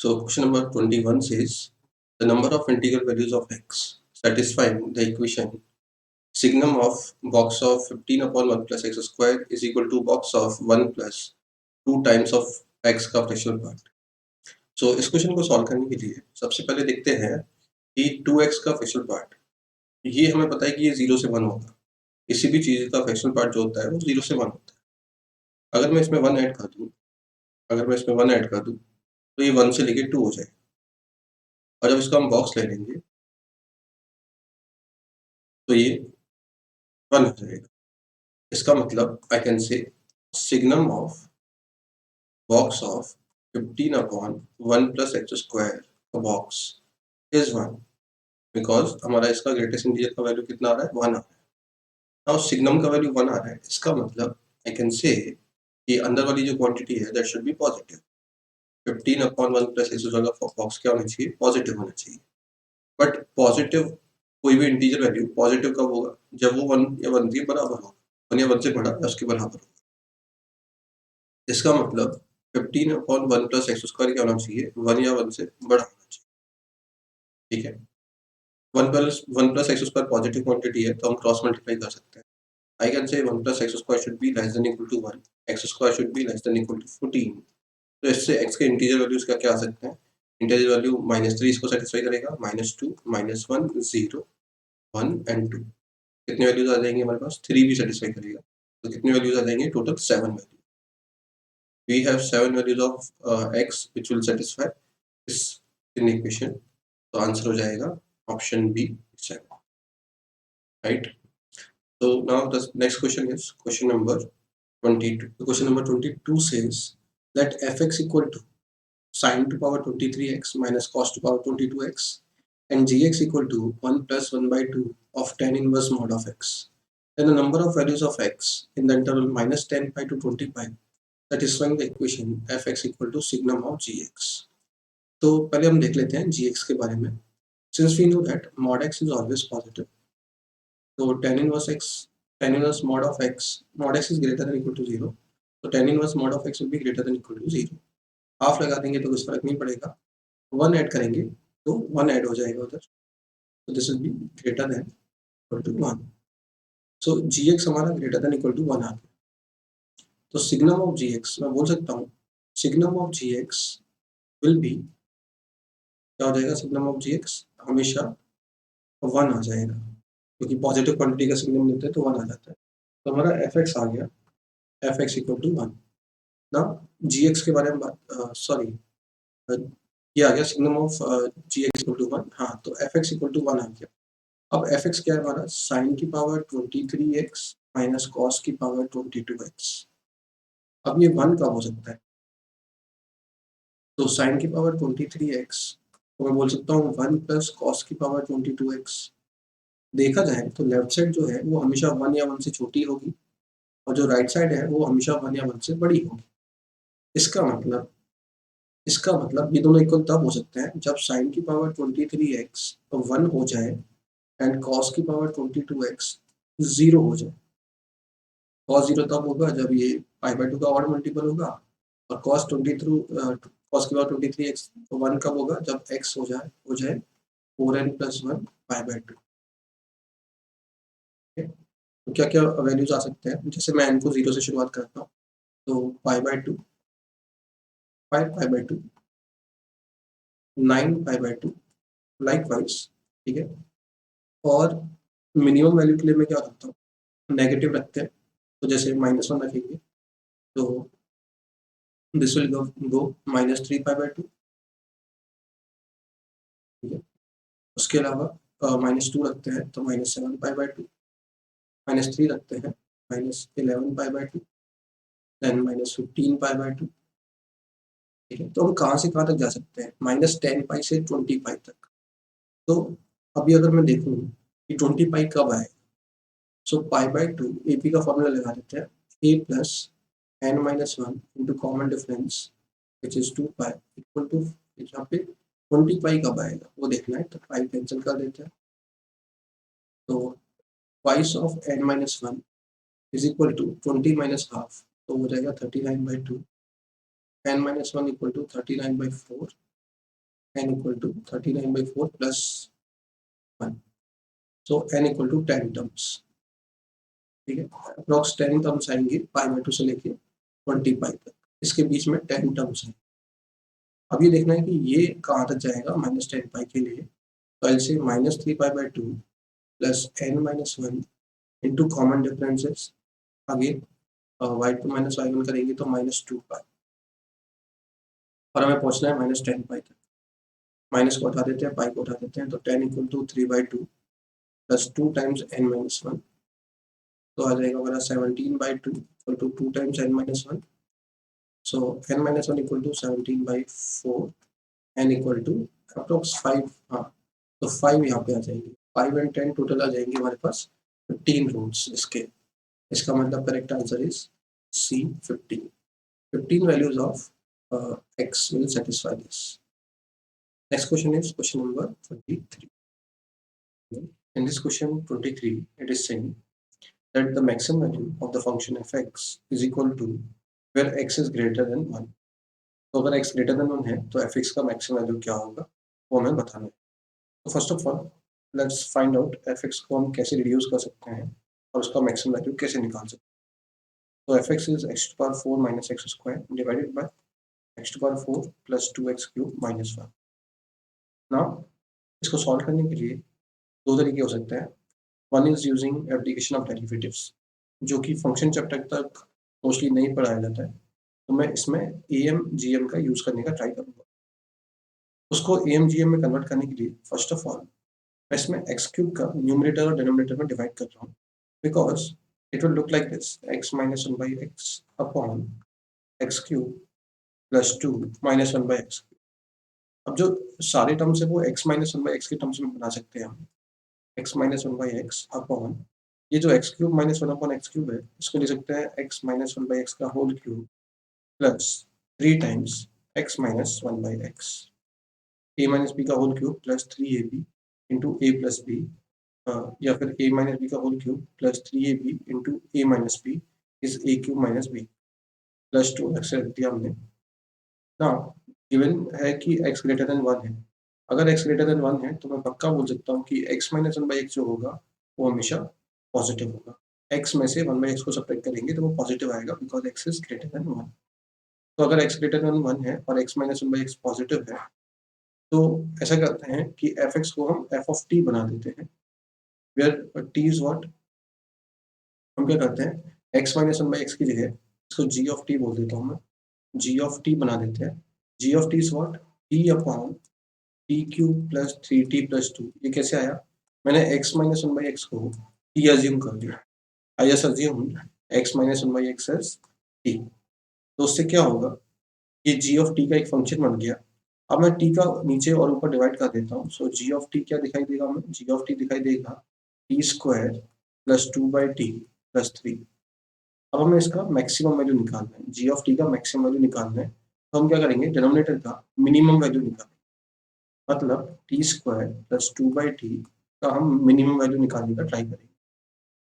So question number 21 says the number of integral values of x satisfying the equation signum of box of 15 upon 1 plus x square is equal to box of 1 plus 2 times of x का fractional part. सो इस question को solve करने के लिए सबसे पहले देखते हैं कि 2x का फ्रैक्शनल पार्ट, ये हमें पता है कि ये 0 से 1 होगा। किसी भी चीज़ का फ्रैक्शनल पार्ट जो होता है वो 0 से 1 होता है। अगर मैं इसमें 1 ऐड कर दूँ तो ये 1 से लेके 2 हो जाएगा। और जब इसका हम बॉक्स ले लेंगे तो ये 1 हो जाएगा। इसका मतलब आई कैन से signum of box of 15 upon 1 plus x square box is 1 because हमारा इसका ग्रेटेस्ट इंटीजर का वैल्यू कितना आ रहा है, 1 आ रहा है। नाउ सिग्नम का वैल्यू 1 आ रहा है, इसका मतलब आई कैन से कि अंदर वाली जो क्वांटिटी है that should be positive. 15 upon 1 plus x square का बॉक्स क्या होना चाहिए, पॉजिटिव होना चाहिए। बट पॉजिटिव कोई भी इंटीजर वैल्यू पॉजिटिव कब होगा, जब वो 1 या 1 के बराबर होगा, 1 या 1 से बड़ा या उसके बराबर होगा। इसका मतलब 15 अपॉन 1 प्लस एक्स स्क्वायर क्या होना चाहिए, 1 या 1 से बड़ा होना चाहिए। ठीक है, 1 plus x square positive quantity है तो हम क्रॉस मल्टीप्लाई कर सकते हैं। आई can say 1 plus x square should be less than equal to 1, x square should be less than equal to 14। तो इससे एक्स के इंटीजर वैल्यूज क्या क्या आ सकते हैं, इंटीजर वैल्यू -3 इसको सेटिस्फाई करेगा, -2 -1 0 1 एंड 2। कितने वैल्यूज आ जाएंगे हमारे पास, 3 भी सेटिस्फाई करेगा। तो कितने वैल्यूज आ जाएंगे, total 7 value. We have 7 values of x which will satisfy इस इन इक्वेशन। तो आंसर हो जाएगा option B 7, right. So now the next question is question number 22. The question number 22 says that fx equal to sin to power 23x minus cos to power 22x and gx equal to 1 plus 1 by 2 of tan inverse mod of x. Then the number of values of x in the interval minus 10 pi to 20 pi satisfying the equation fx equal to signum of gx. तो पहले हम देख लेते हैं gx के बारे में। Since we know that mod x is always positive, तो tan inverse mod of x is greater than equal to 0, तो tan inverse mod of x will be greater than equal to 0। Half लगा देंगे तो कुछ फर्क नहीं पड़ेगा, 1 add करेंगे तो 1 ऐड हो जाएगा उधर, तो this will be greater than equal to 1। So gx हमारा ग्रेटर देन इक्वल टू 1 आ गया। तो सिग्नम ऑफ gx मैं बोल सकता हूँ, signum of gx will be, क्या हो जाएगा, सिग्नम ऑफ gx हमेशा 1 आ जाएगा, क्योंकि पॉजिटिव क्वांटिटी का सिग्नम लेते हैं तो 1 आ जाता है। तो हमारा fx आ गया, fx equal to 1। Now gx के बारे में बात ये आ गया signum of gx equal to 1। हाँ, तो fx इक्वल टू 1 आ गया। अब fx क्या है हमारा, sin की पावर 23x माइनस cos की पावर 22x। अब ये 1 कब हो सकता है, तो sin की पावर 23x तो मैं बोल सकता हूँ 1 प्लस cos की पावर 22x। देखा जाए तो लेफ्ट साइड जो है वो हमेशा 1 या 1 से छोटी होगी और जो राइट साइड है वो हमेशा 1 या 1 से बड़ी होगी। इसका मतलब ये दोनों इक्वल तब हो सकते हैं जब sin की पावर 23x 1 हो जाए एंड cos की पावर 22x 0 हो जाए। cos 0 तब होगा जब ये π/2 का ऑड मल्टीपल होगा, और cos की पावर 23x 1 कब होगा, जब x हो जाए 4n + 1 π/2। तो क्या क्या वैल्यूज आ सकते हैं, जैसे मैं n को 0 से शुरुआत करता हूँ, तो π/2 5 π/2 9 π/2 लाइकवाइज, ठीक है। और मिनिमम वैल्यू के लिए मैं क्या करता हूँ, नेगेटिव रखते हैं, तो जैसे -1 रखेंगे तो दिस विल गो -3 π/2, ठीक है। उसके अलावा -2 रखते हैं तो -7 π/2, -3 रखते हैं -11 π/2, देन -15 π/2, ठीक है। तो हम कहाँ से कहाँ तक जा सकते हैं, -10 पाई से 20 पाई तक। तो अभी अगर मैं देखूँ कि 20 पाई कब आए, सो π/2 AP का फॉर्मूला लगा देते हैं, a plus n-1 into common difference which is 2 pi equal to, यहाँ पे 20 पाई कब आएगा वो देखना है, तो पाई कैंसिल कर देते हैं, तो twice of n-1 is equal to 20 minus half, तो हो जाएगा 39/2, n-1 equal to 39/4 n equal to 39/4 plus 1. So n equal to 10 terms, ठीक है। अप्रॉक्स 10 टर्म्स आएंगे π/2 से लेके 20 पाई तक, इसके बीच में 10 टर्म्स है। अब ये देखना है कि ये कहाँ तक जाएगा -10 पाई के लिए, तो ऐसे -3π/2 plus n-1 into common differences, आगे y2 माइनस y1 करेंगे तो -2 पाई, और हमें पहुंचना है -10 पाई तक। माइनस को उठा देते हैं, पाई को उठा देते हैं, तो 10 equal to 3/2 plus 2 times n-1, तो आ जाएगा हमारा 17/2 equal to 2 times n-1, so n-1 equal to 17/4, n equal to approx 5, हाँ तो 5 यहाँ पे आ जाएंगे, 5 एंड 10 टोटल आ जाएंगे हमारे पास 15 रूट्स इसके। इसका मतलब correct answer is C, 15. 15 values of x will satisfy this. Next question is question number 23. In this question 23, it is saying that the maximum value of the function f(x) is equal to where x is greater than 1. तो अगर x greater than 1 है तो fx का maximum value क्या होगा वो हमें बताना है। तो first of all let's find out fx को हम कैसे रिड्यूस कर सकते हैं और उसका मैक्सिमम वैल्यू कैसे निकाल सकते हैं। तो fx is x⁴ minus x² divided by x⁴ plus 2x³ minus 1. Now इसको सॉल्व करने के लिए दो तरीके हो सकते हैं। One is using application of derivatives, जो कि फंक्शन चैप्टर तक मोस्टली नहीं पढ़ाया जाता है, तो मैं इसमें AMGM का यूज़ करने का ट्राई करूँगा। उसको AMGM में कन्वर्ट करने के लिए फर्स्ट ऑफ ऑल मैं इसमें x³ का न्यूमरेटर और डिनोमिनेटर में डिवाइड कर रहा हूँ, because it will look like this, x minus 1/x upon x³ plus 2 minus 1/x। अब जो सारे टर्म्स है वो x माइनस 1/x के टर्म्स में बना सकते हैं हम, x माइनस 1/x अपॉन ये जो x³ माइनस 1 अपॉन x³ है, इसको ले सकते हैं x माइनस 1/x का whole cube plus 3 times x minus 1/x, a minus b का whole cube plus 3ab into a plus b, या फिर a माइनस b का whole cube plus 3ab into a minus b is a³ minus b plus 2 x रख दिया हमने। ना given है कि x ग्रेटर देन 1 है, अगर x ग्रेटर देन 1 है तो मैं पक्का बोल सकता हूँ कि x माइनस 1/x जो होगा वो हमेशा पॉजिटिव होगा। x में से 1/x को सब्ट्रैक्ट करेंगे तो वो पॉजिटिव आएगा, because x is greater then 1। तो अगर x ग्रेटर देन 1 है और x माइनस 1/x पॉजिटिव है, तो ऐसा करते हैं कि fx को हम f ऑफ t बना देते हैं, वेयर t इज व्हाट, हम क्या करते हैं x माइनस 1/x की जगह इसको g ऑफ t बोल देता हूँ मैं, g ऑफ t बना देते हैं। g of t is what, t upon t³ plus 3t plus 2। ये कैसे आया, मैंने x माइनस 1/x को t अज्यूम कर दिया, I just assume x minus 1/x as t। तो उससे क्या होगा, ये g ऑफ t का एक फंक्शन बन गया। अब मैं t का नीचे और ऊपर डिवाइड कर देता हूँ, सो g ऑफ t क्या दिखाई देगा हमें, g ऑफ t दिखाई देगा t² प्लस 2/t प्लस 3। अब हमें इसका मैक्सिमम वैल्यू निकालना है, g ऑफ t का मैक्सिमम वैल्यू निकालना है, तो हम क्या करेंगे डिनोमिनेटर का मिनिमम वैल्यू निकालेंगे, मतलब t² प्लस 2/t का हम मिनिमम वैल्यू निकालने का ट्राई करेंगे।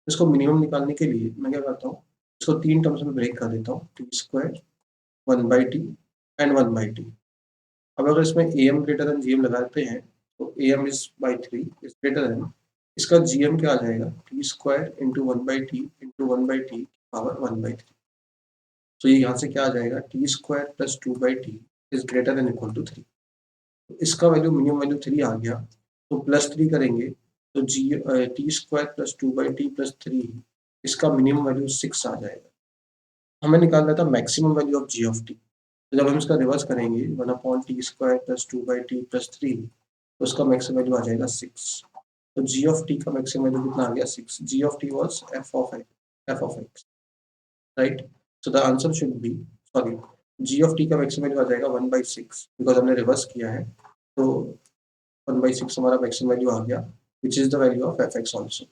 इसको मिनिमम निकालने के लिए मैं क्या करता हूँ, इसको 3 टर्म्स में ब्रेक कर देता हूँ, t², 1/t एंड 1/t। अब अगर इसमें am ग्रेटर देन gm लगाते हैं तो am is by 3 is greater then, इसका gm क्या आ जाएगा, t² into 1/t into 1/t power 1/3। तो ये यहाँ से क्या आ जाएगा, t² plus 2/t is greater than equal to 3। तो इसका वैल्यू मिनिमम वैल्यू 3 आ गया, तो प्लस 3 करेंगे तो t² प्लस 2/t प्लस 3 इसका मिनिमम वैल्यू 6 आ जाएगा। हमें निकालना था maximum value of g of t, तो जब हम इसका रिवर्स करेंगे 1/t² प्लस 2/t प्लस 3, तो उसका मैक्सिमम वैल्यू आ जाएगा 6। तो g ऑफ t का मैक्सिमम वैल्यू कितना आ गया 6, g of t was f of x, right. So the answer should B, sorry, g of t का मैक्सिमम वैल्यू आ जाएगा 1/6, बिकॉज हमने रिवर्स किया है, तो 1/6 हमारा मैक्सिमम वैल्यू आ गया, which is the value of fx also.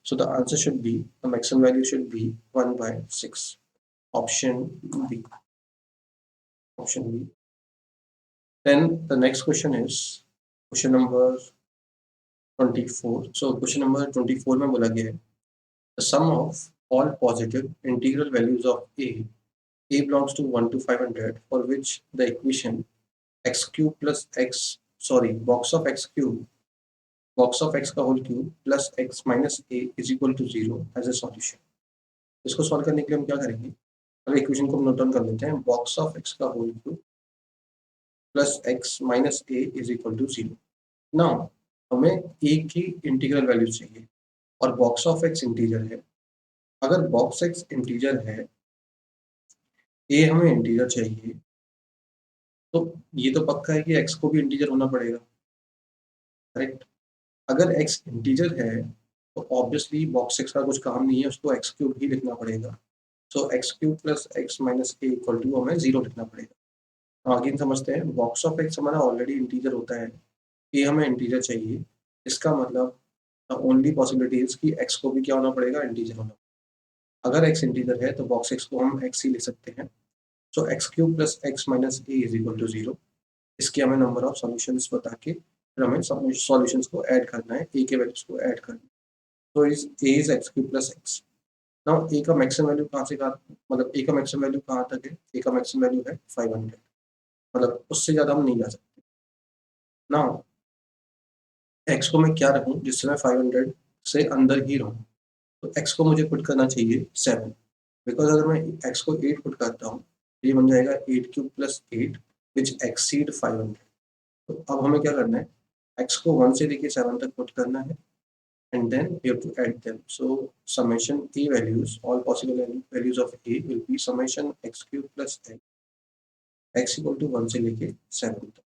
So the answer should be, the maximum value should be 1/6. Option B. Option B. Then the next question is question number 24. So question number 24 में बोला गया है the sum of all positive integral values of a belongs to 1 to 500, for which the equation x³ plus x sorry box of x cube, box of x का whole cube plus x minus A is equal to 0 as a solution. इसको solve करने के लिए हम क्या करेंगे, अगर equation को हम नोट डाउन कर लेते हैं, बॉक्स ऑफ एक्स का whole cube plus x minus A is equal to 0। Now हमें ए की इंटीग्रल वैल्यू चाहिए और बॉक्स ऑफ एक्स इंटीजर है। अगर बॉक्स एक्स इंटीजर है, ए हमें इंटीजर चाहिए, तो ये तो पक्का है कि एक्स को भी इंटीजर होना पड़ेगा, करेक्ट। अगर एक्स इंटीजर है तो ऑब्वियसली बॉक्स एक्स का कुछ काम नहीं है, उसको एक्स क्यूब ही लिखना पड़ेगा। So x cube plus x minus a equal to हमें 0 लिखना पड़ेगा। तो आगे समझते हैं, बॉक्स ऑफ एक्स हमारा ऑलरेडी इंटीजर होता है, ए हमें इंटीजर चाहिए, इसका मतलब ओनली पॉसिबिलिटी इज कि एक्स को भी क्या होना पड़ेगा, इंटीजर होना। अगर एक्स इंटीजर है तो बॉक्स एक्स को हम एक्स ही लिख सकते हैं। So x cube plus x minus A is equal to 0। इसके हमें नंबर ऑफ सॉल्यूशंस बता के फिर हमें सॉल्यूशंस को ऐड करना है, ए के वैल्यूज को ऐड करना है। तो is a is x cube plus x. Now a का मैक्सिमम वैल्यू कहाँ से कहाँ, मतलब ए का मैक्सिमम वैल्यू कहाँ तक है, ए का मैक्सिमम वैल्यू है 500, मतलब उससे ज़्यादा हम नहीं जा सकते। नाउ एक्स को मैं क्या रखूँ जिससे मैं 500 से अंदर ही रहूँ, तो एक्स को मुझे पुट करना चाहिए 7, बिकॉज अगर मैं एक्स को 8 पुट करता हूँ तो ये बन जाएगा 8 क्यूब प्लस 8 विच एक्सीड 500। तो अब हमें क्या करना है, एक्स को 1 से लेके 7 तक पुट करना है and then we have to add them. So summation a values, all possible values of a will be summation x cube plus x equal to 1 से लेके 7 तक।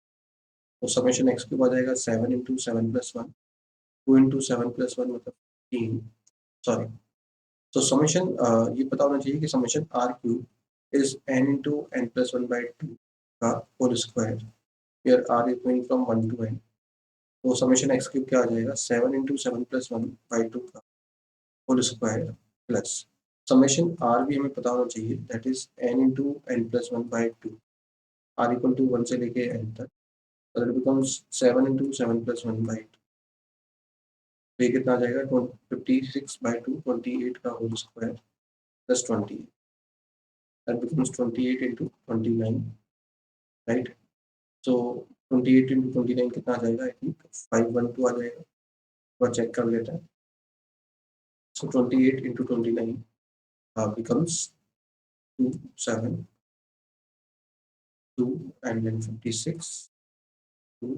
तो summation x cube आ जाएगा 7 into 7 plus 1, 2 into 7 plus 1 मतलब 3, sorry. तो summation ये पता होना चाहिए कि summation r cube is n into n plus 1 by 2 का whole square, here r is going from 1 to n। तो summation x cube क्या आ जाएगा, 7 into 7 plus 1 by 2 का whole square plus summation r भी हमें पता होना चाहिए, that is n into n plus 1 by 2, r equal to 1 से लेके एन तक, तो it becomes 7 into 7 plus 1 by 2। ये कितना आ जाएगा, 56 बाई 2, 28 का whole square plus 20, that becomes 28 into 29, right. So 28 into 29 कितना आ जाएगा, आई थिंक 512 आ जाएगा, और चेक कर लेते हैं। सो 28 into 29 becomes 2 7 2 and then 56 2,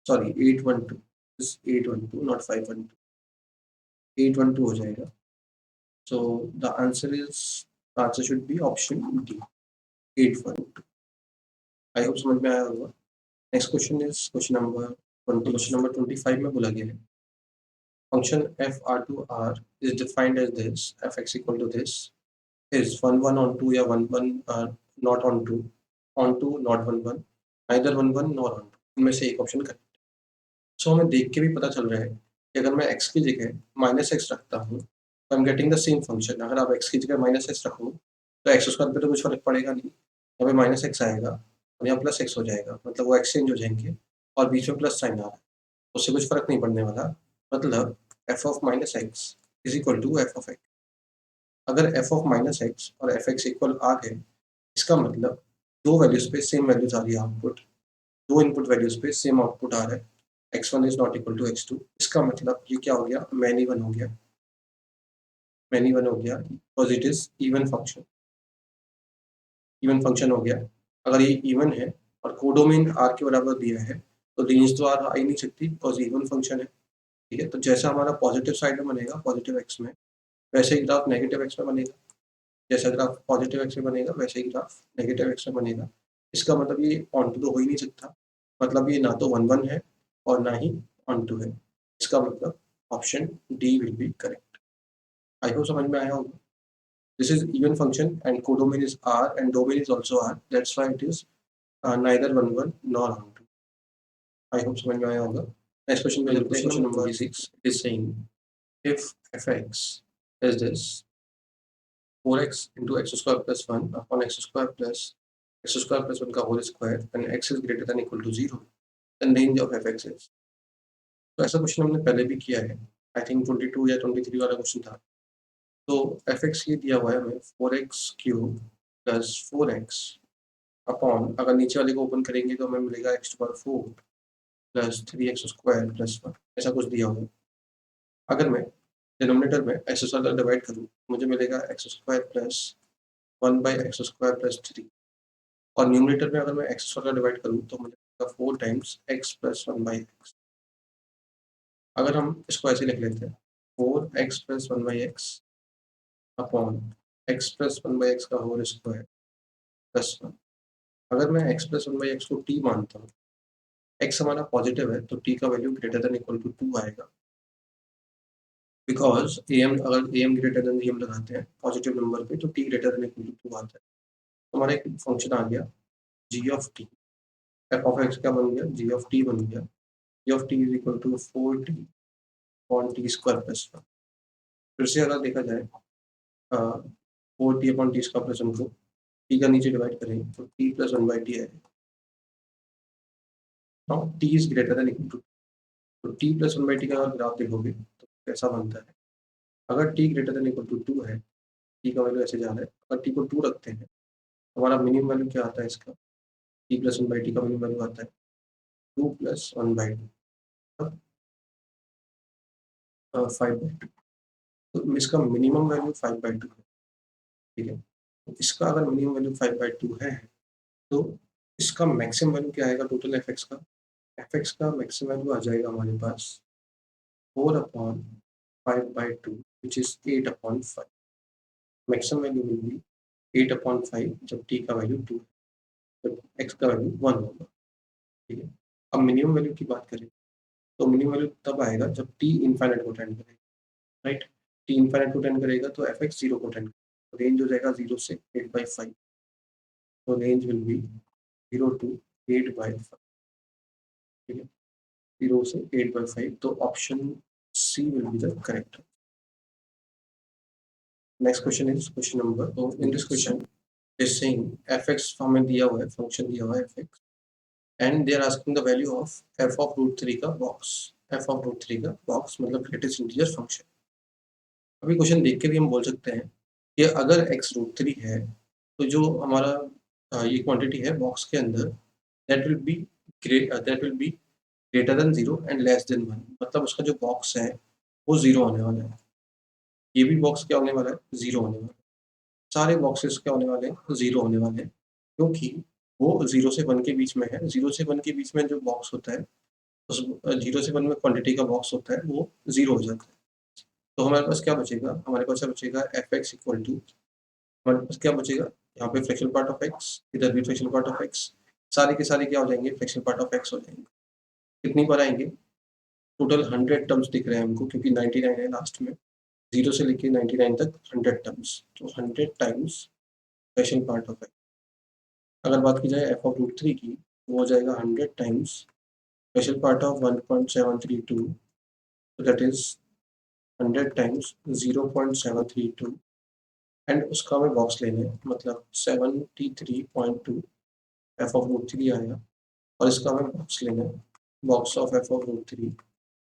sorry 812, is 812 not 512, 812 हो जाएगा। So the answer should be option D, 812। I hope समझ में आया होगा। Next question is question number 20। Question number 25 में बोला गया है, function f r2r is defined as this, fx equal to this is 1 1 on 2 या 1 1 not on 2, on 2 not 1 1, neither 1 1 nor on 2, इनमें से एक ऑप्शन करें। सो हमें देख के भी पता चल रहा है कि अगर मैं x की जगह माइनस एक्स रखता हूँ तो I am getting the same function. अगर आप x की जगह माइनस एक्स रखो तो एक्स स्क्वायर पे तो कुछ फर्क पड़ेगा नहीं, यहाँ पे माइनस एक्स आएगा और यहाँ प्लस एक्स हो जाएगा, मतलब वो एक्सचेंज हो जाएंगे और बीच में प्लस साइन आ रहा है, उससे कुछ फर्क नहीं पड़ने वाला। मतलब f of minus x is equal to f of x. अगर एफ ऑफ माइनस एक्स और एफ एक्स इक्वल आ गए, इसका मतलब दो वैल्यूज पे सेम वैल्यूज आ रही है आउटपुट, दो इनपुट वैल्यूज पे सेम आउटपुट आ रहा है, x1 is not equal to x2। इसका मतलब ये क्या हो गया, मैन इवन हो गया, मैन इवन हो गया, because it is even function, even function हो गया। अगर ये इवन है और कोडोमेन आर के बराबर दिया है तो रेंज तो आर आ ही नहीं सकती बिकॉज इवन फंक्शन है, ठीक है। तो जैसा हमारा पॉजिटिव साइड में बनेगा पॉजिटिव एक्स में, वैसे ही ग्राफ नेगेटिव एक्स में बनेगा, जैसा ग्राफ पॉजिटिव एक्स में बनेगा वैसे ही ग्राफ नेगेटिव एक्स में बनेगा। इसका मतलब ये ऑन टू तो हो ही नहीं सकता, मतलब ये ना तो 1 1 है और ना ही ऑन टू है। इसका मतलब option D will be correct. I hope समझ में आया होगा। This is even function and codomain is R and domain is also R, that's why it is neither 1 1 nor onto. I hope समझ में आया होगा। नेक्स्ट क्वेश्चन में question number 26 is saying if fx is this 4x into x square plus 1 upon x square plus 1 का whole square and x is greater than equal to 0, then range of fx is। तो ऐसा question हमने पहले भी किया है, I think 22 या 23 वाला क्वेश्चन था। तो fx ये दिया हुआ है हमें 4x cube plus 4x upon, अगर नीचे वाले को ओपन करेंगे तो हमें मिलेगा x⁴ प्लस 3x² प्लस 1, ऐसा कुछ दिया होगा। अगर मैं डिनोमिनेटर में x वाला डिवाइड करूँ, मुझे मिलेगा x² प्लस 1/x² प्लस 3, और न्यूमरेटर में अगर मैं x वाला डिवाइड करूँ तो मुझे मिलेगा 4 टाइम्स x प्लस 1/x। अगर हम इसको ऐसे लिख लेते हैं, 4x plus 1/x upon x plus 1/x का होल स्क्वायर प्लस 1। अगर मैं x प्लस 1/x को t मानता हूँ, x हमारा पॉजिटिव है तो t का value greater than equal to 2 आएगा, बिकॉज अगर am ग्रेटर देन m लगाते हैं पॉजिटिव नंबर पे तो t greater than equal to 2 आता है। तो हमारा एक फंक्शन आ गया g of t, f of x क्या बन गया, g ऑफ t बन गया, g of t is equal to 4t upon t square plus 1। फिर से अगर देखा जाए 4t upon t square plus 1 को t का नीचे डिवाइड करें तो t प्लस 1/t आएगा। Now t is greater than equal to, तो t प्लस 1/t का अगर ग्राफ देखोगे तो कैसा बनता है, अगर t greater than equal to 2 है, t का वैल्यू ऐसे जा रहा है, अगर t को 2 रखते हैं, हमारा मिनिमम वैल्यू क्या आता है इसका, t प्लस 1/t का मिनिमम वैल्यू आता है 2 प्लस 1/2, 5/2। तो इसका मिनिमम वैल्यू 5/2 है, ठीक है। तो इसका अगर मिनिमम वैल्यू 5/2 है, तो इसका मैक्सिमम वैल्यू क्या आएगा टोटल एफ का, एफ का मैक्सिमम वैल्यू आ जाएगा हमारे पास 4/5/2 which is 8/5। Maximum value will be 8/5 जब t का वैल्यू 2, जब x का वैल्यू 1 होगा, ठीक है। अब मिनिमम वैल्यू की बात करें तो मिनिमम वैल्यू तब आएगा जब t इनफाइनाइट को टेंड करेगा, राइट। t इनफाइनाइट को टेंड करेगा तो एफ 0 को टेंड करेगा, रेंज हो जाएगा 0 से 8/5, तो रेंज विल बी 0 to 8/5, ठीक है, 0 से 8/5। तो option C will be the correct. Next question is question number, तो in this question is saying fx हमें दिया हुआ है, फंक्शन दिया हुआ है fx, and they are asking the value of f(√3) का बॉक्स, f(√3) का बॉक्स मतलब ग्रेटेस्ट इंटीजर फंक्शन। अभी क्वेश्चन देख के भी हम बोल सकते हैं कि अगर x√3 है तो जो हमारा ये क्वांटिटी है बॉक्स के अंदर, that will be greater then 0 and less then 1, मतलब उसका जो बॉक्स है वो 0 होने वाला है। ये भी बॉक्स क्या होने वाला है, 0 होने वाला है। सारे बॉक्सेस क्या होने वाले हैं, 0 होने वाले हैं, क्योंकि वो 0 से 1 के बीच में है। 0 से 1 के बीच में जो बॉक्स होता है, उस 0 से 1 में क्वांटिटी का बॉक्स होता है, वो 0 हो जाता है। तो हमारे पास क्या बचेगा, हमारे पास क्या बचेगा, fx इक्वल टू, हमारे पास क्या बचेगा, यहाँ पे फ्रैक्शनल पार्ट ऑफ x, इधर भी फ्रैक्शनल पार्ट ऑफ x, सारे के सारे क्या हो जाएंगे, फ्रैक्शनल पार्ट ऑफ x हो जाएंगे। कितनी बार आएंगे, टोटल 100 टर्म्स दिख रहे हैं हमको, क्योंकि 99 है लास्ट में, 0 से लेके 99 तक 100 टर्म्स, तो 100 times fractional part of x। अगर बात की जाए f(√3) की, वो हो जाएगा 100 times special part of 1.732, so that is 100 times 0.732, and उसका हमें बॉक्स लेना है, मतलब 73.2 f(√3) आएगा, और इसका हमें बॉक्स लेना है, box of f(√3)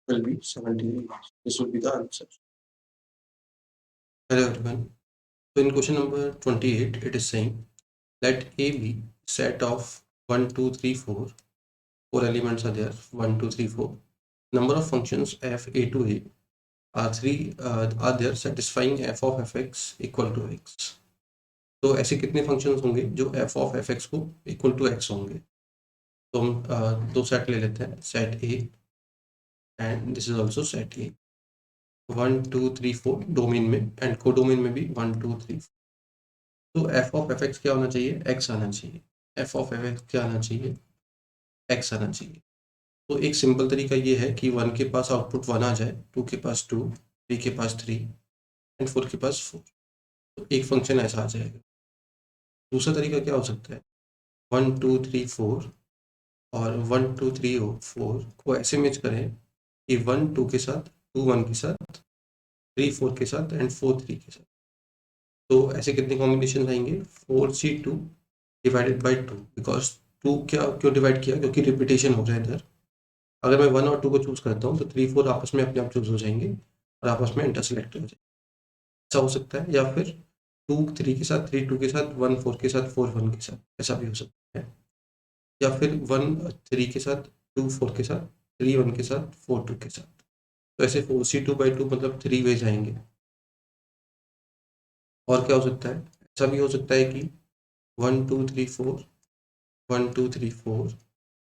will be 73. This will be the answer. Hello everyone. So in question number 28, it is saying let A be set of 1, 2, 3, 4. Four elements are there, 1, 2, 3, 4. Number of functions f a to a are there satisfying f of fx equal to x. तो ऐसे कितने functions होंगे जो f of fx को equal to x होंगे। तो हम दो सेट ले लेते हैं, set a and this is also set a, 1, 2, 3, 4 domain में, एंड को डोमेन में भी 1, 2, 3, 4। तो f of fx क्या होना चाहिए, x आना चाहिए। f of fx क्या आना चाहिए, x आना चाहिए। तो एक सिंपल तरीका ये है कि 1 के पास आउटपुट 1 आ जाए, 2 के पास 2, 3 के पास 3 एंड 4 के पास 4, तो एक फंक्शन ऐसा आ जाएगा। दूसरा तरीका क्या हो सकता है, 1, 2, 3, 4 और 1, 2, 3 और 4 को ऐसे मैच करें कि 1, 2 के साथ, 2, 1 के साथ, 3, 4 के साथ एंड 4, 3 के साथ। तो ऐसे कितने कॉम्बिनेशन आएंगे, 4c2 डिवाइडेड बाई 2, बिकॉज 2 क्या क्यों डिवाइड किया, क्योंकि रिपीटेशन हो रहा है इधर। अगर मैं 1 और 2 को चूज करता हूँ तो 3, 4 आपस में अपने आप चूज हो जाएंगे और आपस में इंटरसेलेक्ट हो जाएंगे, ऐसा हो सकता है। या फिर 2 3 के साथ, 3 2 के साथ, 1 4 के साथ, 4 1 के साथ, ऐसा भी हो सकता है। या फिर 1 3 के साथ, 2 4 के साथ, 3 1 के साथ, 4 2 के साथ। तो ऐसे 4c2/2 मतलब 3 वेज आएंगे। और क्या हो सकता है, ऐसा भी हो सकता है कि 1 2 3 4, 1 2 3 4,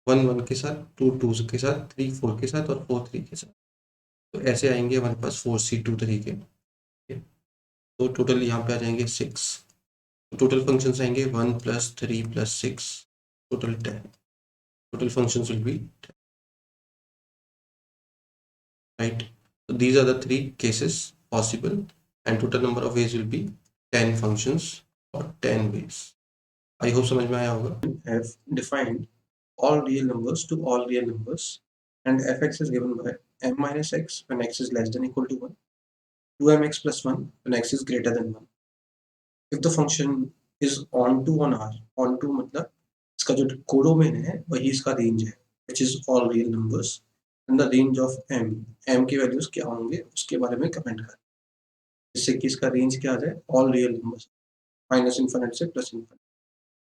1 1 के साथ, 2 2 के साथ, 3 4 के साथ और 4 3 के साथ। तो ऐसे आएंगे हमारे पास 4c2 तरीके। तो टोटल यहाँ पे आ जाएंगे 6। टोटल फंक्शंस आएंगे 1 + 3 + 6, total 10। Total functions will be 10, right? So these are the three cases possible, and total number of ways will be 10 functions or 10 ways. I hope समझ में आया होगा. Have defined all real numbers to all real numbers, and fx is given by m minus x when x is less than equal to 1, 2mx plus 1 when x is greater than 1. If the function is onto on R, onto मतलब इसका जो codomain है वही इसका range है, which is all real numbers, and the range of m की values क्या होंगे उसके बारे में कमेंट करें, जिससे कि इसका रेंज क्या आ जाए, all real numbers, minus infinite से प्लस इन्फिनिट।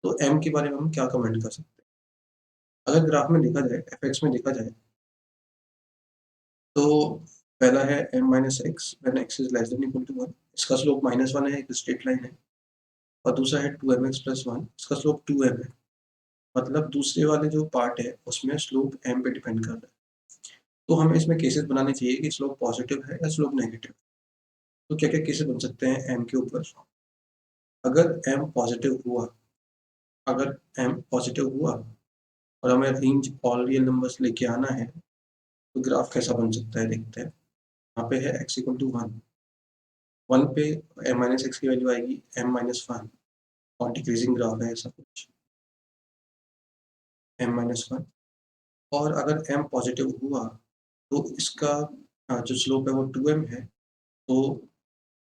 तो m के बारे में हम क्या कमेंट कर सकते हैं, अगर ग्राफ में देखा जाए, fx में देखा जाए, तो पहला है m minus x when x is less than equal to 1, इसका स्लोप -1 है, एक स्ट्रेट लाइन है। और दूसरा है 2mx प्लस 1, इसका स्लोप 2m है। मतलब दूसरे वाले जो पार्ट है उसमें स्लोप m पे डिपेंड कर रहा है। तो हमें इसमें केसेस बनाने चाहिए कि स्लोप पॉजिटिव है या स्लोप नेगेटिव। तो क्या क्या केसेस बन सकते हैं m के ऊपर, अगर m पॉजिटिव हुआ, अगर m पॉजिटिव हुआ और हमें रेंज ऑल रियल नंबर्स लेके आना है, तो ग्राफ कैसा बन सकता है देखते हैं। यहाँ पे है x इक्वल टू 1, 1 पे m माइनस एक्स की वैल्यू आएगी m माइनस 1, और डिक्रीजिंग ग्राफ है ऐसा कुछ, m माइनस 1। और अगर m पॉजिटिव हुआ तो इसका जो स्लोप है वो 2m है, तो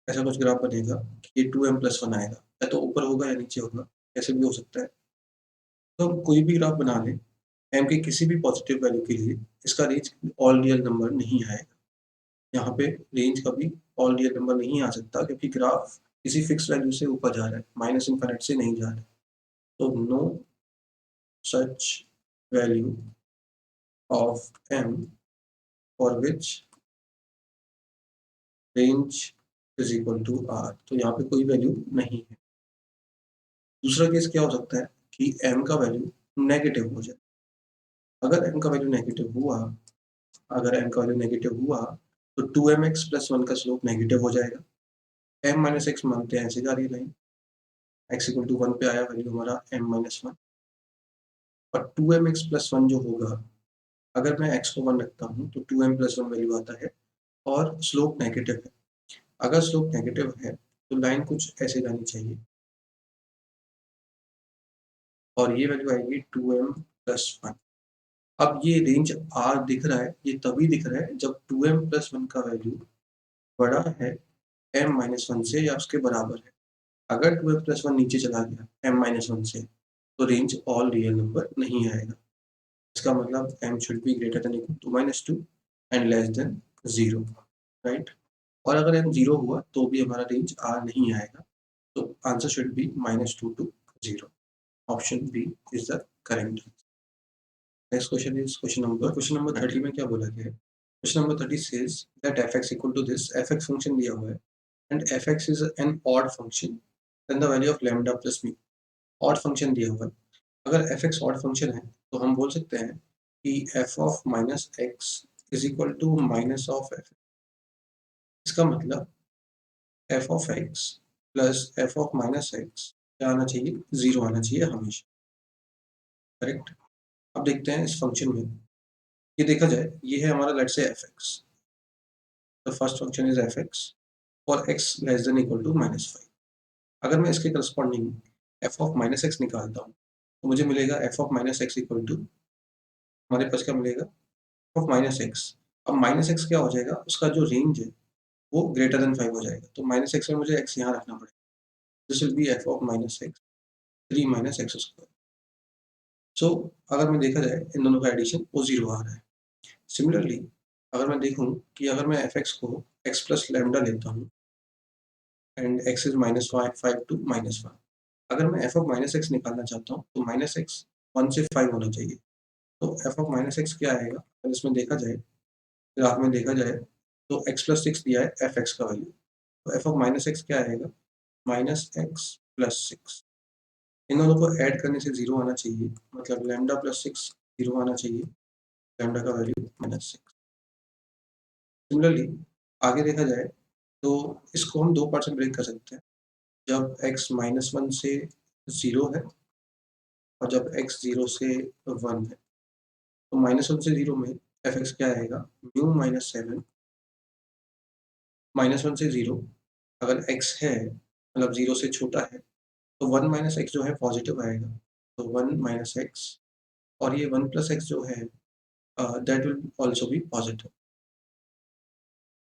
ऐसा कुछ ग्राफ बनेगा कि ये 2m प्लस 1 आएगा, या तो ऊपर होगा या नीचे होगा, कैसे भी हो सकता है। तो हम कोई भी ग्राफ बना लें m की किसी भी पॉजिटिव वैल्यू के लिए, इसका रेंज ऑल रियल नंबर नहीं आएगा। यहाँ पे रेंज कभी ऑल रियल नंबर नहीं आ सकता, क्योंकि ग्राफ किसी फिक्स वैल्यू से ऊपर जा रहा है, माइनस इन्फिनिट से नहीं जा रहा है। तो no such value of m for which range is equal to r, तो यहाँ पे कोई वैल्यू नहीं है। दूसरा केस क्या हो सकता है कि m का वैल्यू नेगेटिव हो जाए। अगर m का वैल्यू नेगेटिव हुआ, अगर m का वैल्यू नेगेटिव हुआ, तो 2mx प्लस 1 का स्लोप नेगेटिव हो जाएगा। m माइनस एक्स मानते हैं ऐसे जा रही है लाइन, x इक्वल टू 1 पे आया वैल्यू हमारा m माइनस 1, और 2mx प्लस 1 जो होगा, अगर मैं x को 1 रखता हूँ तो 2m प्लस 1 वैल्यू आता है, और स्लोप नेगेटिव है। अगर स्लोप नेगेटिव है तो लाइन कुछ ऐसे जानी चाहिए, और ये वैल्यू आएगी 2m प्लस 1। अब ये रेंज r दिख रहा है, ये तभी दिख रहा है जब 2m प्लस 1 का वैल्यू बड़ा है m माइनस 1 से या उसके बराबर है। अगर 2m प्लस 1 नीचे चला गया m माइनस 1 से, तो रेंज ऑल रियल नंबर नहीं आएगा। इसका मतलब m should be greater than equal to -2 and less than 0, right. और अगर m 0 हुआ तो भी हमारा रेंज r नहीं आएगा। तो answer should be -2 to 0। Option B is the correct. Next question is question number 30 में क्या बोला गया है। Question number 30 says that fx equal to this, fx function दिया हुआ है and fx is an odd function, then the value of lambda plus mu. Odd function दिया हुआ है, अगर fx ऑड फंक्शन है तो हम बोल सकते हैं कि f of minus x is equal to minus of f। इसका मतलब f of x plus f of minus x क्या आना चाहिए, 0 आना चाहिए हमेशा, करेक्ट। अब देखते हैं इस फंक्शन में, ये देखा जाए, ये है हमारा let's say fx, the first function is fx for x less than equal to -5। अगर मैं इसके corresponding f of minus x निकालता हूँ, तो मुझे मिलेगा f of minus x equal to, हमारे पास क्या मिलेगा, ऑफ माइनस एक्स। अब माइनस एक्स क्या हो जाएगा, उसका जो रेंज है वो ग्रेटर देन 5 हो जाएगा, तो माइनस एक्स में मुझे एक्स यहाँ रखना पड़ेगा। This will be f of minus x 3 minus x square. So अगर मैं देखा जाए इन दोनों का एडिशन वो 0 आ रहा है। सिमिलरली अगर मैं देखूँ कि अगर मैं एफ एक्स को एक्स प्लस लैम्डा लेता हूँ, एंड x इज -5 टू -1। अगर मैं f ऑफ -x निकालना चाहता हूँ तो -x 1 से 5 होना चाहिए। तो f ऑफ -x क्या आएगा? अगर इसमें देखा जाए, ग्राफ में देखा जाए, तो x प्लस 6 दिया है fx का वैल्यू, तो f ऑफ -x क्या आएगा? -x plus 6। इन दोनों को ऐड करने से 0 आना चाहिए, मतलब लैम्डा प्लस 6 0 आना चाहिए, लैम्डा का वैल्यू -6। सिमिलरली आगे देखा जाए तो इसको हम 2 पार्ट्स में ब्रेक कर सकते हैं। जब x -1 से 0 है और जब x 0 से 1 है, तो -1 से 0 में fx क्या आएगा? म्यू -7 -1 से 0, अगर x है मतलब 0 से छोटा है तो 1 माइनस एक्स जो है पॉजिटिव आएगा, तो 1 माइनस एक्स, और ये 1 प्लस एक्स जो है that will also be positive.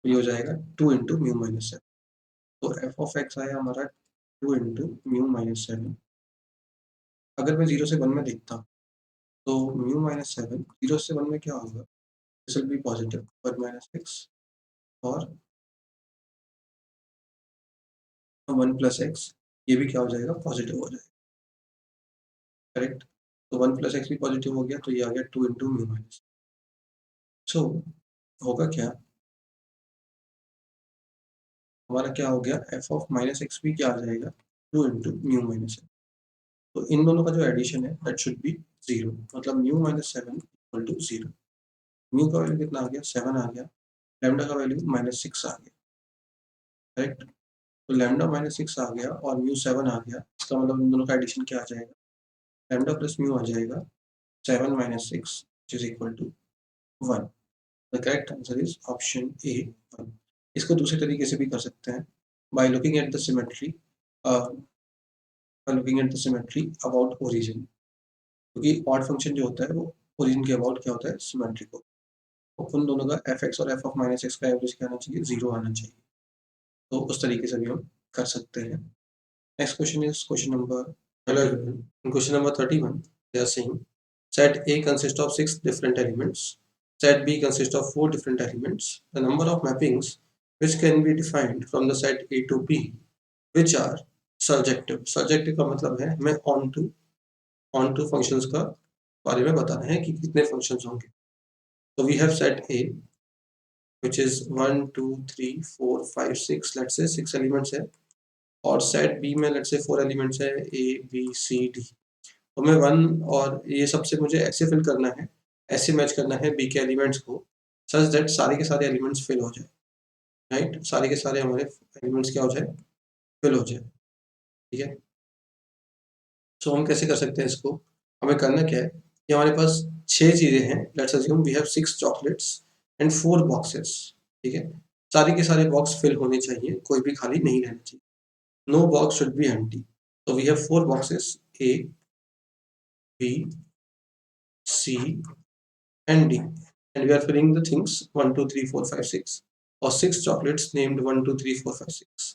ये हो जाएगा 2 इंटू म्यू माइनस 7। तो एफ ऑफ एक्स आया हमारा 2 इंटू म्यू माइनस 7। अगर मैं 0 से 1 में देखता हूँ तो म्यू माइनस 7 0 से 1 में क्या होगा? This will B positive 1 minus x, और 1 प्लस एक्स ये भी क्या हो जाएगा? पॉजिटिव हो जाएगा। करेक्ट? तो 1 प्लस एक्स भी पॉजिटिव हो गया, तो ये आ गया 2 इंटू म्यू माइनस। सो होगा क्या? हमारा क्या हो गया? एफ ऑफ माइनस एक्स भी क्या आ जाएगा? 2 इंटू म्यू माइनस 7। तो इन दोनों का जो एडिशन है दैट शुड बी 0, मतलब mu minus 7 equal to 0। Mu का वैल्यू कितना आ गया? 7 आ गया। लैम्डा का वैल्यू -6 आ गया। करेक्ट? तो लैम्डा -6 आ गया और म्यू 7 आ गया। इसका मतलब इन दोनों का एडिशन क्या आ जाएगा? लैम्डा प्लस म्यू आ जाएगा 7 minus 6 which is equal to 1। The correct answer is option A 1। इसको दूसरे तरीके से भी कर सकते हैं, by looking at the symmetry, looking at the symmetry about origin, क्योंकि ऑड फंक्शन जो होता है वो ओरिजिन के अबाउट क्या होता है? सिमेट्रिक। तो उन दोनों का एफ एक्स और एफ ऑफ माइनस एक्स का एवरेज क्या आना चाहिए? 0 आना चाहिए। तो उस तरीके से भी हम कर सकते हैं। Next question is question number 11। In question number 31, they are saying set A consists of 6 different elements, set B consists of 4 different elements. The number of mappings which can be defined from the set A to B, which are surjective. Surjective का मतलब है हमें on to functions का बारे में बताना है कि कितने functions होंगे। So we have set A which is 1 2 3 4 5 6, let's say 6 elements है, और सेट बी में लेट्स से 4 एलिमेंट्स है ए बी सी डी। तो मैं 1 और ये सबसे मुझे ऐसे फिल करना है, ऐसे मैच करना है बी के एलिमेंट्स को सच दैट सारे के सारे एलिमेंट्स फिल हो जाए। राइट? सारे के सारे हमारे एलिमेंट्स क्या हो जाए? फिल हो जाए। ठीक है? सो हम कैसे कर सकते हैं इसको? हमें करना क्या है कि हमारे पास 6 चीज़ें हैं। Let's assume we have 6 chocolates and 4 boxes. ठीक है? सारे के सारे बॉक्स फिल होने चाहिए, कोई भी खाली नहीं रहना चाहिए। No box should be empty. So we have 4 boxes A, B, C, and D, and we are filling the things 1, 2, 3, 4, 5, 6, और 6 chocolates named 1, 2, 3, 4, 5, 6।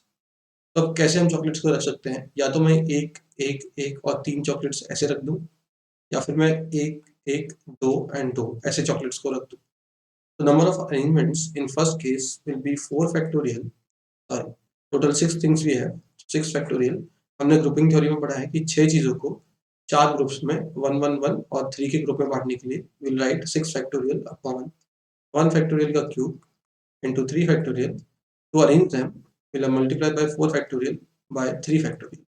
तो अब कैसे हम चॉकलेट्स को रख सकते हैं? या तो मैं एक एक एक और 3 चॉकलेट्स ऐसे रख दूं, या फिर मैं एक एक 2 एंड 2 ऐसे चॉकलेट्स को रख दूं। तो number of arrangements in first case will be 4 factorial, sorry total 6 things we have 6 factorial. हमने ग्रुपिंग थ्योरी में पढ़ा है कि 6 चीज़ों को 4 ग्रुप्स में 1 1 1 और 3 के ग्रुप में बांटने के लिए will write 6 factorial upon 1 factorial का cube into 3 factorial. To arrange them, we'll multiply by 4 factorial by 3 factorial.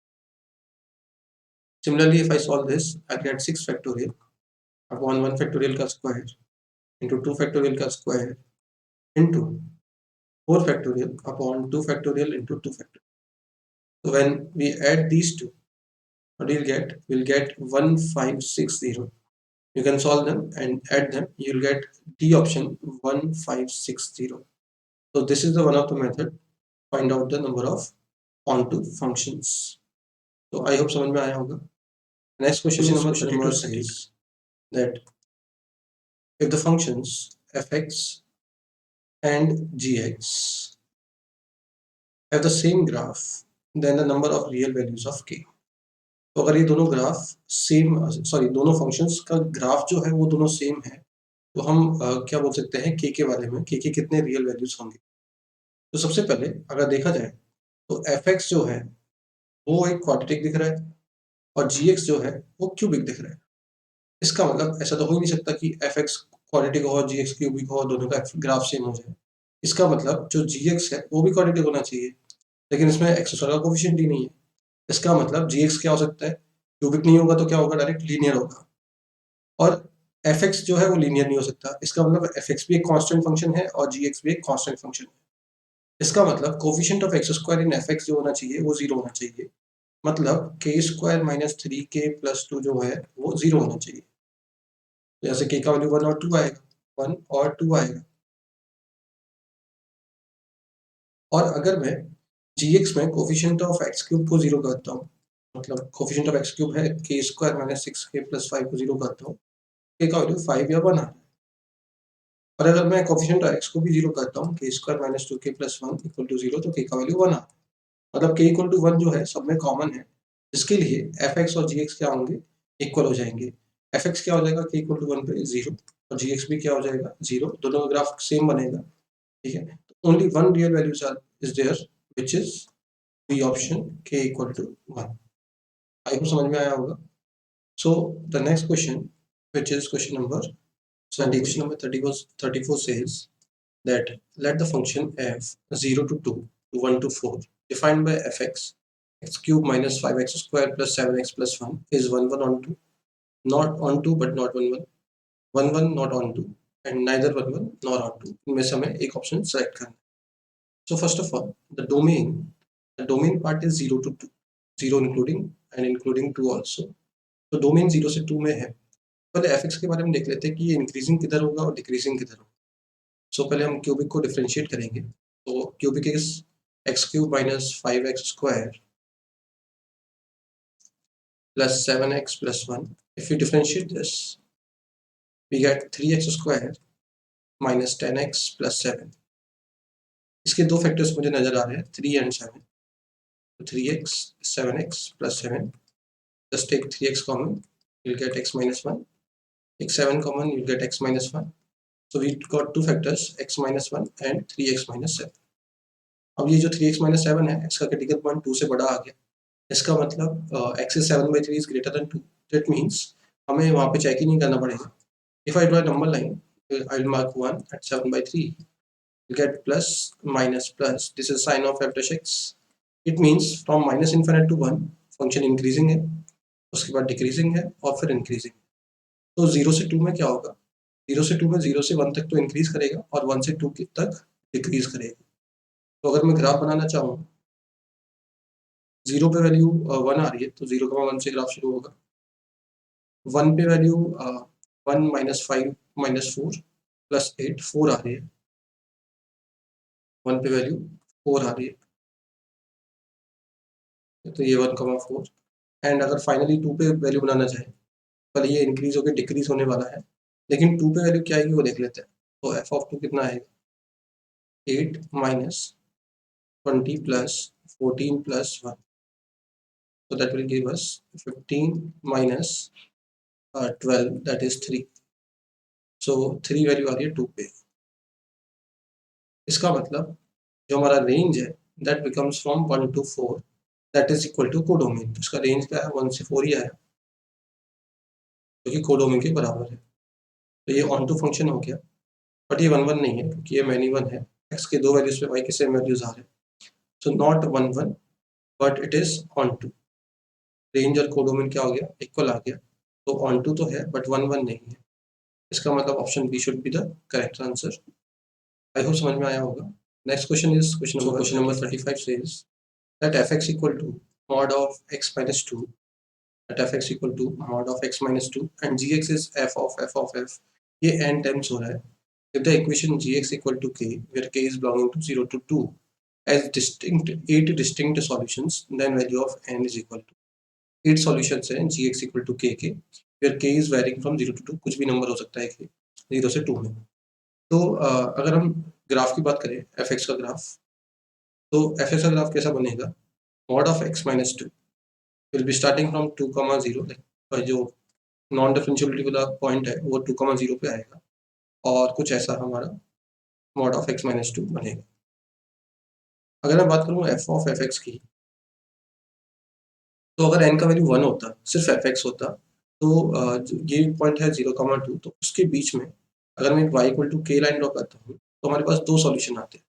Similarly, if I solve this, I'll get 6 factorial upon 1 factorial ka square into 2 factorial ka square into 4 factorial upon 2 factorial into 2 factorial. So when we add these two, what we'll get? We'll get 1560. You can solve them and add them. You'll get D option 1560. So this is the one of the method. Find out the number of onto functions. So I hope समझ में आया होगा. Next question is question number 32 says that if the functions fx and gx have the same graph, then the number of real values of k. तो अगर ये दोनों graph same, sorry दोनों functions का ग्राफ जो है वो दोनों सेम है, तो हम क्या बोल सकते हैं के बारे में, के कितने रियल वैल्यूज होंगे। तो सबसे पहले अगर देखा जाए तो एफ एक्स जो है वो एक क्वाड्रेटिक दिख रहा है और जी एक्स जो है वो क्यूबिक दिख रहा है। इसका मतलब ऐसा तो हो ही नहीं सकता कि एफ एक्स क्वाड्रेटिक हो और जी एक्स क्यूबिक हो और दोनों का ग्राफ सेम हो जाए। इसका मतलब जो जी एक्स है वो भी क्वाड्रेटिक होना चाहिए, लेकिन इसमें एक्स स्क्वायर का कोफिशिएंट ही नहीं है। इसका मतलब जी एक्स क्या हो सकता है, क्यूबिक नहीं होगा तो क्या होगा, डायरेक्ट लीनियर होगा। और एफ एक्स जो है वो लीनियर नहीं हो सकता। इसका मतलब एफ एक्स भी एक कांस्टेंट फंक्शन है और जी एक्स भी एक कांस्टेंट फंक्शन है। इसका मतलब coefficient of x square in F x जो होना चाहिए वो जीरो होना चाहिए। मतलब के स्क्वायर माइनस थ्री के प्लस टू जो है वो जीरो होना चाहिए। जैसे के का वैल्यू वन और टू आएगा, वन और टू आएगा। और अगर मैं जी एक्स में कोफिशिएंट ऑफ एक्स क्यूब को जीरो करता हूँ, मतलब कोफिशिएंट ऑफ एक्स क्यूब है के स्क्वायर माइनस सिक्स के प्लस फाइव को जीरो करता हूँ, के का वैल्यू फाइव या वन आ रहा है। और अगर मैं कोफिशिएंट ऑफ एक्स को भी जीरो करता हूँ, k square minus two k plus one equal to zero, तो के का वैल्यू वन आ रहा है। मतलब के इक्वल टू वन जो है सब में कॉमन है, जिसके लिए एफ एक्स और जी एक्स क्या होंगे, इक्वल हो जाएंगे। एफ एक्स क्या हो जाएगा, के इक्वल टू वन पे जीरो, और जी एक्स भी क्या हो जाएगा, जीरो। दोनों का ग्राफ सेम बनेगा। ठीक है, only one real values are is there which is the option के equal to one. I hope समझ में आया होगा। So the next question which is question number 30. Question number 30 was 34 says that let the function f 0 to 2 to 1 to 4 defined by fx x cube minus 5x square plus 7x plus 1 is 1 1 on 2, not on 2 but not 1 1, 1 1 not on 2 and neither 1 1 nor on 2। इनमें से हमें एक option select करना है। So first of all, the domain part is 0 to 2, 0 including and including 2 also। तो domain 0 से 2 में है। पहले एफ के बारे में देख लेते हैं कि ये इंक्रीजिंग किधर होगा और डिक्रीजिंग किधर होगा। सो पहले हम क्यूबिक को डिफरेंशिएट करेंगे। तो cubic is x cube minus five x square plus seven x plus one. If you differentiate this we get three x square minus ten x plus seven. इसके दो फैक्टर्स मुझे नजर आ रहे हैं, थ्री एंड सेवन। तो three x seven x plus seven, just take 3x common, you'll get x minus 1. Take 7 common, you'll get x minus 1. So we got two factors, x minus 1 and 3x minus 7. अब ये जो 3x minus 7 है, इसका critical point 2 से बड़ा आ गया। इसका मतलब x is 7/3 is greater than 2. That means हमें वहाँ पे चेक ही नहीं करना पड़ेगा। If I draw a number line, I'll mark 1 at 7/3. You get plus, minus, plus. This is sign of f dash x. It means from minus infinite to 1, function increasing है, उसके बाद decreasing है और फिर increasing. तो 0 से 2 में क्या होगा, 0 से 2 में 0 से 1 तक तो इंक्रीज करेगा और 1 से 2 तक डिक्रीज करेगा। तो अगर मैं ग्राफ बनाना चाहूँ, 0 पे वैल्यू 1 आ रही है तो 0,1 से ग्राफ शुरू होगा। 1 पे वैल्यू 1 माइनस 5 माइनस 4 प्लस 8, 4 आ रही है। 1 पे वैल्यू 4 आ रही है, तो ये 1,4। एंड अगर फाइनली 2 पे वैल्यू बनाना चाहे, पर ये इंक्रीज होकर डिक्रीज होने वाला है, लेकिन 2 पे वैल्यू क्या आएगी वो देख लेते हैं। तो एफ ऑफ 2 कितना आएगा, 8 minus 20 plus 14 plus 1. So that will give us 15 minus 12, that is 3. So 3 value आ रही है 2 पे। इसका मतलब जो हमारा रेंज है that becomes from 1 to 4, that is equal to codomain. तो इसका रेंज क्या है, 1 से 4 ही आया, जो कि कोडोमेन के बराबर है। तो ये ऑन टू फंक्शन हो गया, बट ये 1 1 नहीं है क्योंकि ये मैनी 1 है। x के दो वैल्यूज पे y के सेम वैल्यूज आ रहे हैं, so not 1 1 but it is onto. Range और कोडोमेन क्या हो गया, इक्वल आ गया। तो ऑन टू तो है बट 1 1 नहीं है। इसका मतलब option B should be the correct answer. I hope समझ में आया होगा। Next question is question number 35 says that fx equal to mod of x minus 2, that fx equal to mod of x minus 2 and gx is f of f। ये n times हो रहा है। if the equation gx equal to k where k is belonging to 0 to 2 has eight distinct solutions, then value of n is equal to 8 solutions है gx equal to k के, where k is varying from 0 to 2, कुछ भी number हो सकता है k 0 से 2 में। तो अगर हम ग्राफ की बात करें, एफ एक्स का ग्राफ, तो एफ एक्स का ग्राफ कैसा बनेगा, mod of x minus two will be starting from 2,0, जो नॉन डिफरेंशियबिलिटी वाला पॉइंट है वो 2,0 पे आएगा, और कुछ ऐसा हमारा mod of x minus to बनेगा। अगर मैं बात करूँ एफ ऑफ एफ एक्स की, तो अगर एन का वैल्यू 1 होता, सिर्फ एफ एक्स होता, तो ये पॉइंट है 0,2, तो उसके बीच में अगर मैं y इक्वल टू के लाइन ड्रॉ करता हूँ, तो हमारे पास दो सॉल्यूशन आते हैं।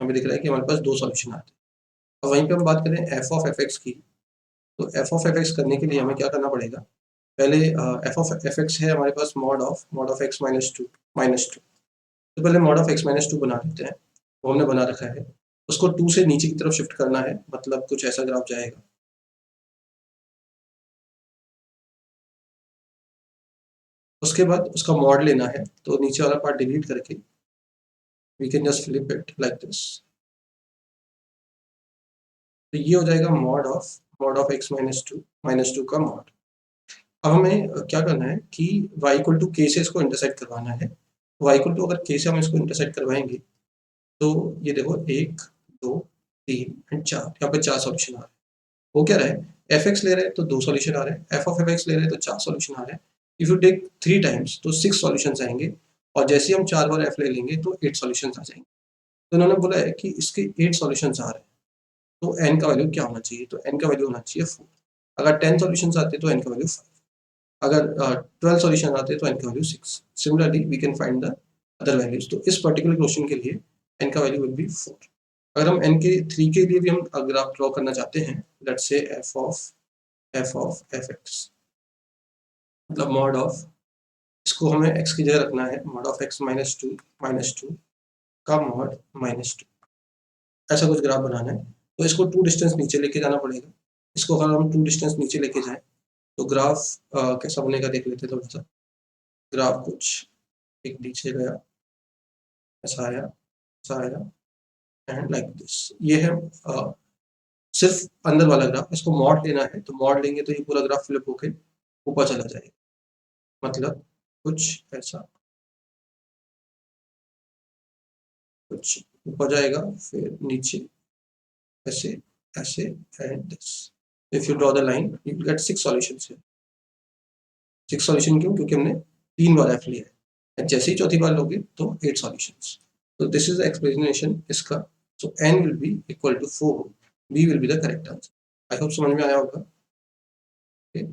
हमें दिख रहा है कि हमारे पास दो सॉल्यूशन आते हैं। अब वहीं पे हम बात करें एफ ऑफ एफ एक्स की, तो एफ ऑफ एफ एक्स करने के लिए हमें क्या करना पड़ेगा? पहले एफ ऑफ एफ एक्स है हमारे पास mod of x minus two. तो पहले mod of x minus two बना लेते हैं, वो हमने बना रखा है। उसको 2 से नीचे की तरफ शिफ्ट करना है, मतलब कुछ ऐसा ग्राफ जाएगा। उसके बाद उसका मॉड लेना है, तो नीचे वाला पार्ट डिलीट करके we can just flip it like this. तो ये हो जाएगा mod of x minus two का मॉड। अब हमें क्या करना है कि y इक्वल टू के से इसको इंटरसेक्ट करवाना है। y इक्वल टू अगर के से हम इसको इंटरसेक्ट करवाएंगे, तो ये देखो 1, 2, 3 एंड 4, यहाँ पे 4 सॉल्यूशन आ रहे हैं। वो क्या रहा है, एफ एक्स ले रहे हैं तो 2 सॉल्यूशन आ रहे हैं, एफ ऑफ एफ एक्स ले रहे हैं तो 4 सॉल्यूशन आ रहे हैं। इफ यू टेक 3 टाइम्स तो 6 सॉल्यूशंस आएंगे, और जैसे ही हम 4 बार एफ ले लेंगे तो 8 सॉल्यूशंस आ जाएंगे। तो इन्होंने बोला है कि इसके 8 सॉल्यूशंस आ रहे हैं, तो एन का वैल्यू क्या होना चाहिए? तो एन का वैल्यू होना चाहिए 4। अगर 10 सॉल्यूशंस आते तो एन का वैल्यू 5। अगर 12 सॉल्यूशन आते तो एन का value 6। Similarly we can find the other values. तो इस पर्टिकुलर क्वेश्चन के लिए एन का वैल्यू विल बी 4। अगर हम एन के 3 के लिए भी हम ग्राफ ड्रॉ करना चाहते हैं, let's say F of F x, मतलब मॉड ऑफ, इसको हमें एक्स की जगह रखना है, mod of x minus two का मॉड माइनस टू, ऐसा कुछ ग्राफ बनाना है। तो इसको 2 डिस्टेंस नीचे लेके जाना पड़ेगा। इसको अगर हम 2 डिस्टेंस नीचे लेके जाएं, तो ग्राफ कैसा बनेगा देख लेते हैं थोड़ा सा। ग्राफ कुछ एक नीचे गया, ऐसा आया, ऐसा आया एंड लाइक दिस। ये है सिर्फ अंदर वाला ग्राफ। इसको मॉड लेना है, तो मॉड लेंगे तो ये पूरा ग्राफ फ्लिप होके ऊपर चला जाएगा, मतलब कुछ ऐसा, कुछ ऊपर जाएगा फिर नीचे, ऐसे, ऐसे and this. If you draw the line you will get 6 solutions है। 6 सॉल्यूशन क्यों? क्योंकि हमने 3 बार एफ लिया है, जैसे ही चौथी बार लोगे तो 8 सॉल्यूशंस। तो दिस इज द एक्सप्लेनेशन इसका। So n will be equal to 4, b will be the correct answer. I hope समझ में आया होगा। Okay.